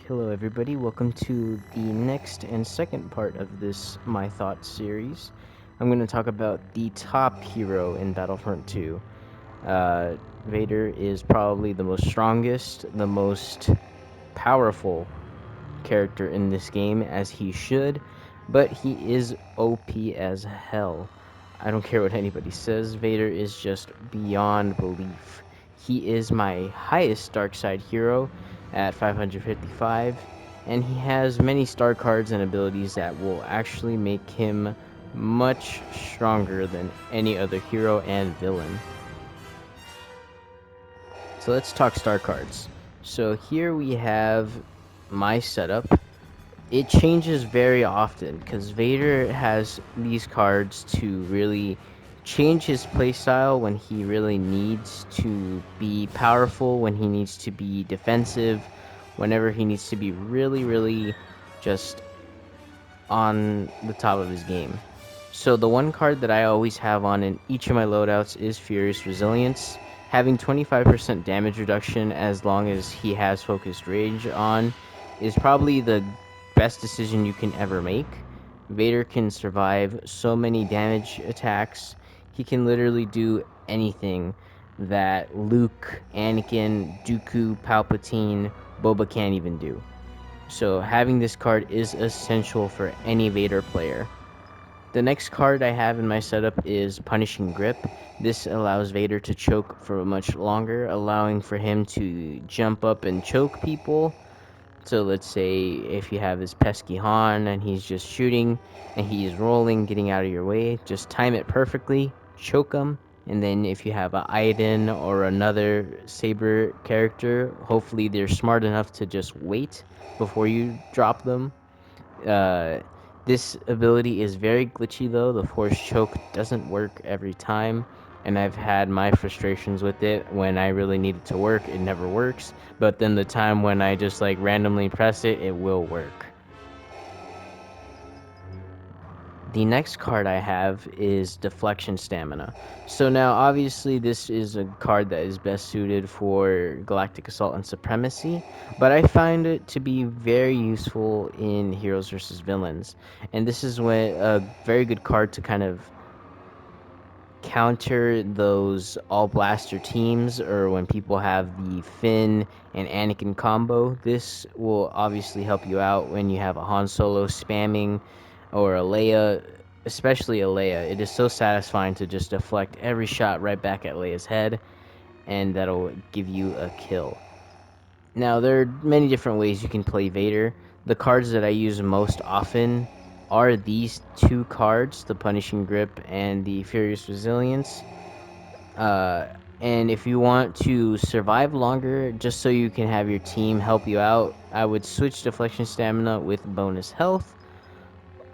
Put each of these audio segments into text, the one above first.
Hello everybody, welcome to the next and second part of this My Thoughts series. I'm going to talk about the top hero in Battlefront 2. Vader is probably the most strongest, the most powerful character in this game, as he should, but he is OP as hell. I don't care what anybody says, Vader is just beyond belief. He is my highest dark side hero at 555, and he has many star cards and abilities that will actually make him much stronger than any other hero and villain. So let's talk star cards. So here we have my setup. It changes very often because Vader has these cards to really change his playstyle when he really needs to be powerful, when he needs to be defensive, whenever he needs to be really just on the top of his game. So the one card that I always have on in each of my loadouts is Furious Resilience. Having 25% damage reduction as long as he has focused rage on is probably the best decision you can ever make. Vader can survive so many damage attacks. He can literally do anything that Luke, Anakin, Dooku, Palpatine, Boba can't even do. So having this card is essential for any Vader player. The next card I have in my setup is Punishing Grip. This allows Vader to choke for much longer, allowing for him to jump up and choke people. So let's say if you have his pesky Han and he's just shooting and he's rolling, getting out of your way, just time it perfectly, choke him. And then if you have an Iden or another Saber character, hopefully they're smart enough to just wait before you drop them. This ability is very glitchy though. The force choke doesn't work every time, and I've had my frustrations with it. When I really need it to work, it never works, but then the time when I just like randomly press it, it will work. The next card I have is Deflection Stamina. So now obviously this is a card that is best suited for Galactic Assault and Supremacy, but I find it to be very useful in Heroes vs. Villains. And this is when a very good card to kind of counter those all blaster teams, or when people have the Finn and Anakin combo. This will obviously help you out when you have a Han Solo spamming, or a Leia, especially a Leia. It is so satisfying to just deflect every shot right back at Leia's head, and that'll give you a kill. Now, there are many different ways you can play Vader. The cards that I use most often are these two cards, the Punishing Grip and the Furious Resilience. And if you want to survive longer, just so you can have your team help you out, I would switch Deflection Stamina with bonus health,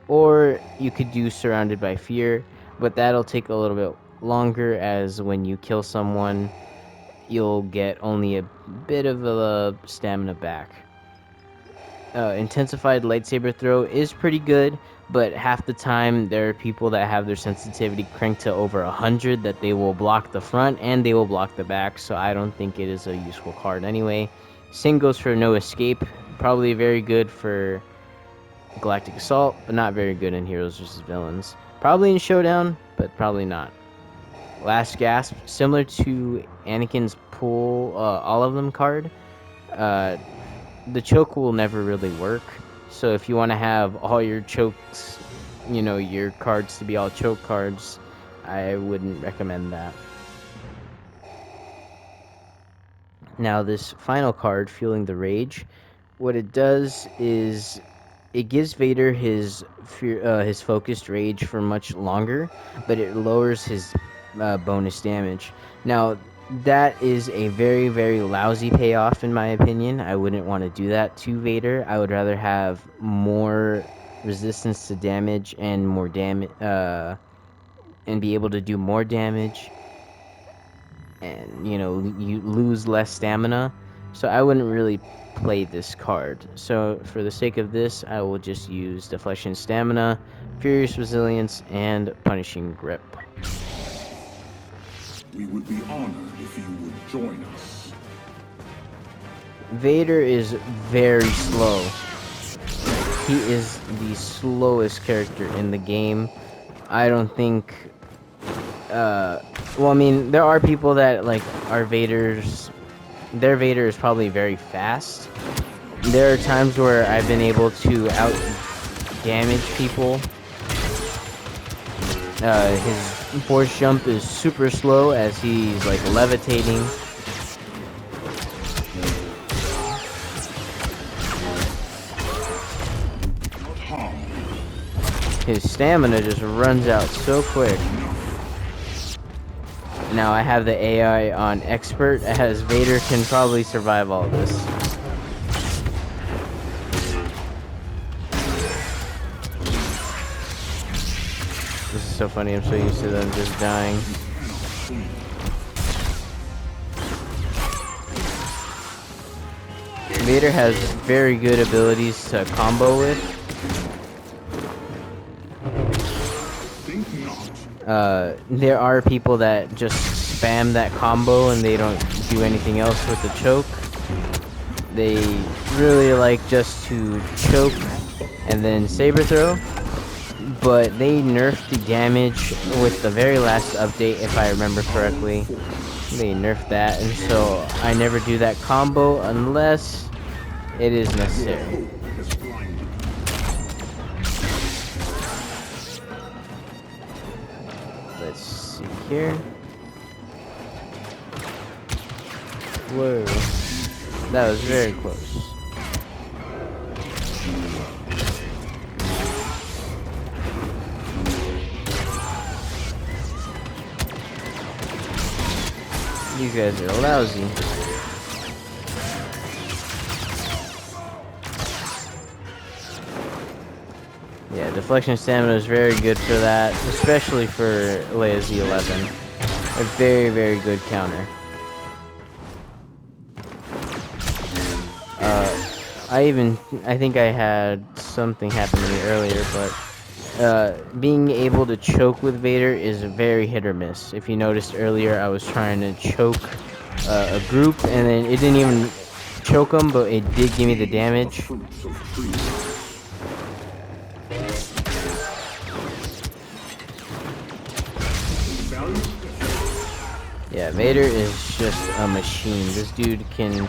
or you could do Surrounded by Fear, but that'll take a little bit longer, as when you kill someone, you'll get only a bit of a stamina back. Intensified Lightsaber Throw is pretty good, but half the time there are people that have their sensitivity cranked to over 100 that they will block the front and they will block the back, so I don't think it is a useful card anyway. Same goes for No Escape, probably very good for Galactic Assault, but not very good in Heroes vs. Villains. Probably in Showdown, but probably not. Last Gasp, similar to Anakin's Pull All of Them card, the choke will never really work. So if you want to have all your chokes, your cards to be all choke cards, I wouldn't recommend that. Now this final card, Fueling the Rage, what it does is it gives Vader his focused rage for much longer, but it lowers his bonus damage. Now, that is a very lousy payoff in my opinion. I wouldn't want to do that to Vader. I would rather have more resistance to damage and more damage, and be able to do more damage, and you lose less stamina. So I wouldn't really play this card. So for the sake of this, I will just use Deflection Stamina, Furious Resilience, and Punishing Grip. We would be honored if you would join us. Vader is very slow. He is the slowest character in the game. I don't think... well, I mean, there are people that, like, are Vaders... Their Vader is probably very fast. There are times where I've been able to out-damage people. His force jump is super slow as he's, like, levitating. His stamina just runs out so quick. Now I have the AI on expert, as Vader can probably survive all this. This is so funny, I'm so used to them just dying. Vader has very good abilities to combo with. There are people that just spam that combo and they don't do anything else with the choke. They really like just to choke and then saber throw, but they nerfed the damage with the very last update, if I remember correctly. They nerfed that, and so I never do that combo unless it is necessary. Let's see here. Whoa. That was very close. These guys are lousy. Yeah, Deflection Stamina is very good for that, especially for Leia Z11. A very, very good counter. I think I had something happen to me earlier, but being able to choke with Vader is very hit or miss. If you noticed earlier, I was trying to choke a group, and then it didn't even choke them, but it did give me the damage. Yeah, Vader is just a machine. This dude can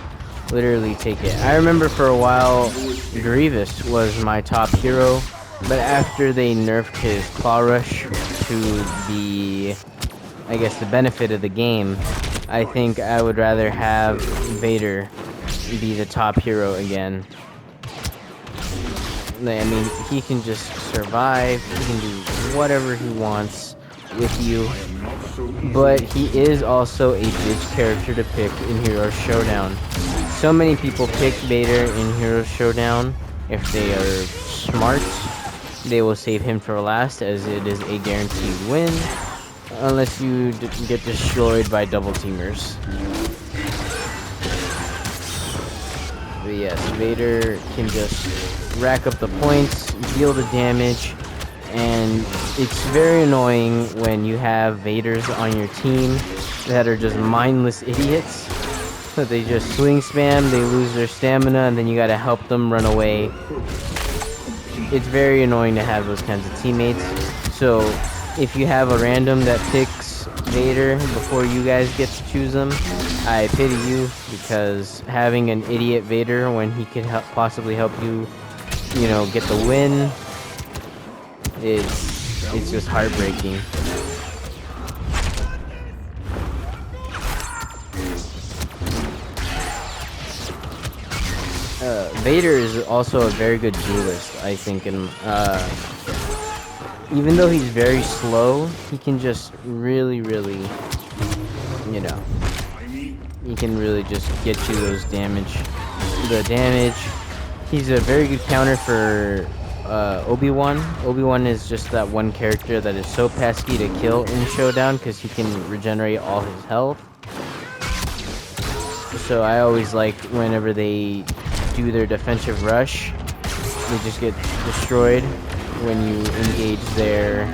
literally take it. I remember for a while, Grievous was my top hero, but after they nerfed his Claw Rush to the, I guess, the benefit of the game, I think I would rather have Vader be the top hero again. I mean, he can just survive, he can do whatever he wants with you, but he is also a bitch character to pick in Hero Showdown. So many people pick Vader in Hero Showdown. If they are smart, they will save him for last, as it is a guaranteed win, unless you get destroyed by double teamers. But yes, Vader can just rack up the points, deal the damage, and it's very annoying when you have Vaders on your team that are just mindless idiots. That they just swing spam, they lose their stamina, and then you gotta help them run away. It's very annoying to have those kinds of teammates. So if you have a random that picks Vader before you guys get to choose them, I pity you, because having an idiot Vader when he could possibly help you, you know, get the win, it's just heartbreaking. Vader is also a very good duelist, I think, and even though he's very slow, he can just really, you know, he can really just get you those damage. He's a very good counter for Obi-Wan. Obi-Wan is just that one character that is so pesky to kill in Showdown because he can regenerate all his health. So I always like whenever they do their defensive rush, they just get destroyed when you engage their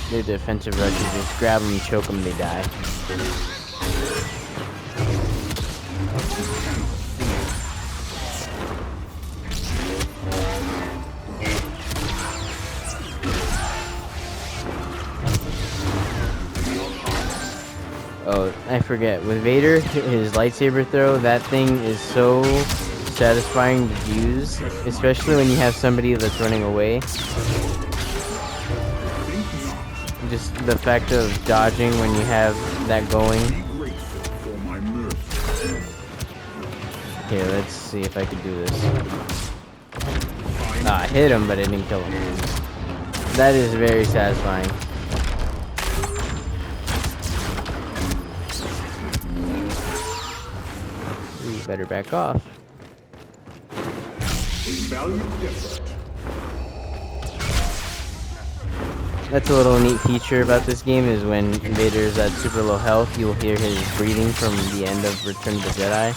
defensive rush. You just grab them, choke them, they die. Oh, I forget. With Vader, his lightsaber throw, that thing is so satisfying to use, especially when you have somebody that's running away. Just the fact of dodging when you have that going. Here, let's see if I can do this. Ah, I hit him, but I didn't kill him. That is very satisfying. You better back off. That's a little neat feature about this game is when Vader's at super low health, you'll hear his breathing from the end of Return of the Jedi.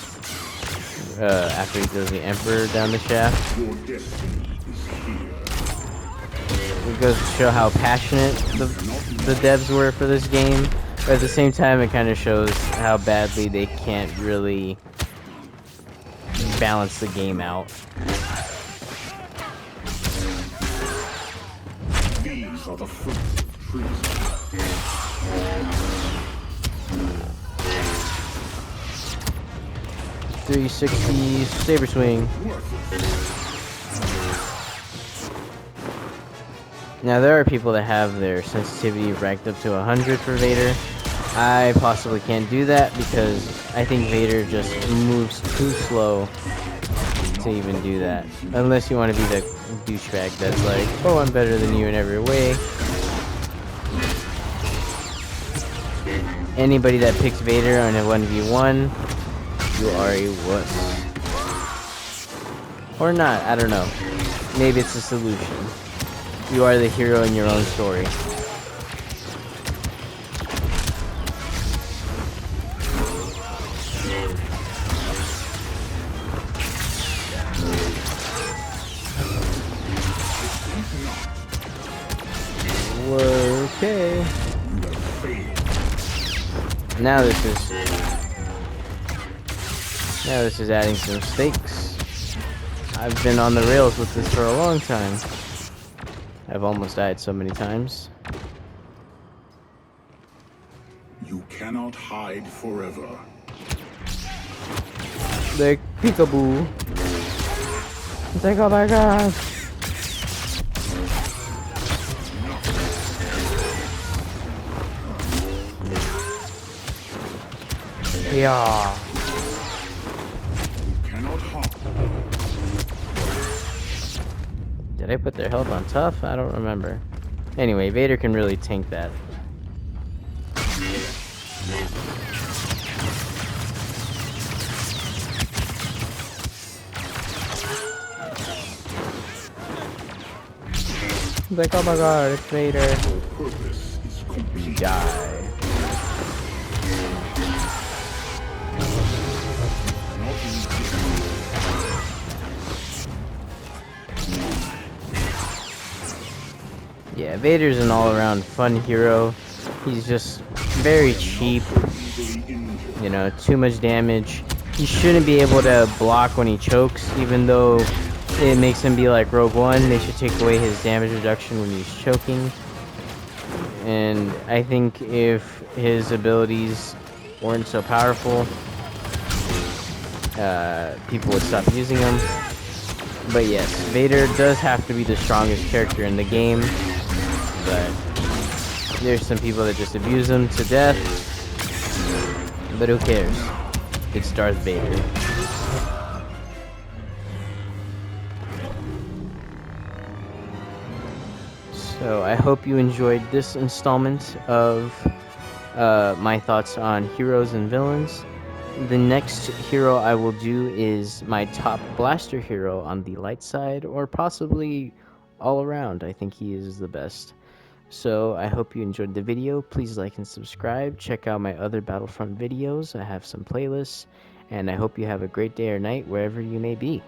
After he throws the Emperor down the shaft. It goes to show how passionate the devs were for this game, but at the same time it kind of shows how badly they can't really balance the game out. These are the fruits of treason. 360 saber swing. Now there are people that have their sensitivity ranked up to 100 for Vader. I possibly can't do that because I think Vader just moves too slow to even do that. Unless you want to be the douchebag that's like, oh, I'm better than you in every way. Anybody that picks Vader on a 1v1, you are a wuss. Or not, I don't know. Maybe it's a solution. You are the hero in your own story. Okay. Now this is adding some stakes. I've been on the rails with this for a long time. I've almost died so many times. You cannot hide forever. The peekaboo. It's like, oh my god. Yeah. Did I put their health on tough? I don't remember. Anyway, Vader can really tank that. Like, oh my god, it's Vader. You die. Yeah, Vader's an all-around fun hero. He's just very cheap. You know, too much damage. He shouldn't be able to block when he chokes, even though it makes him be like Rogue One. They should take away his damage reduction when he's choking. And I think if his abilities weren't so powerful, people would stop using them. But yes, Vader does have to be the strongest character in the game. But there's some people that just abuse him to death. But who cares? It's Darth Vader. So I hope you enjoyed this installment of my thoughts on heroes and villains. The next hero I will do is my top blaster hero on the light side, or possibly all around. I think he is the best. So I hope you enjoyed the video. Please like and subscribe. Check out my other Battlefront videos. I have some playlists. And I hope you have a great day or night wherever you may be.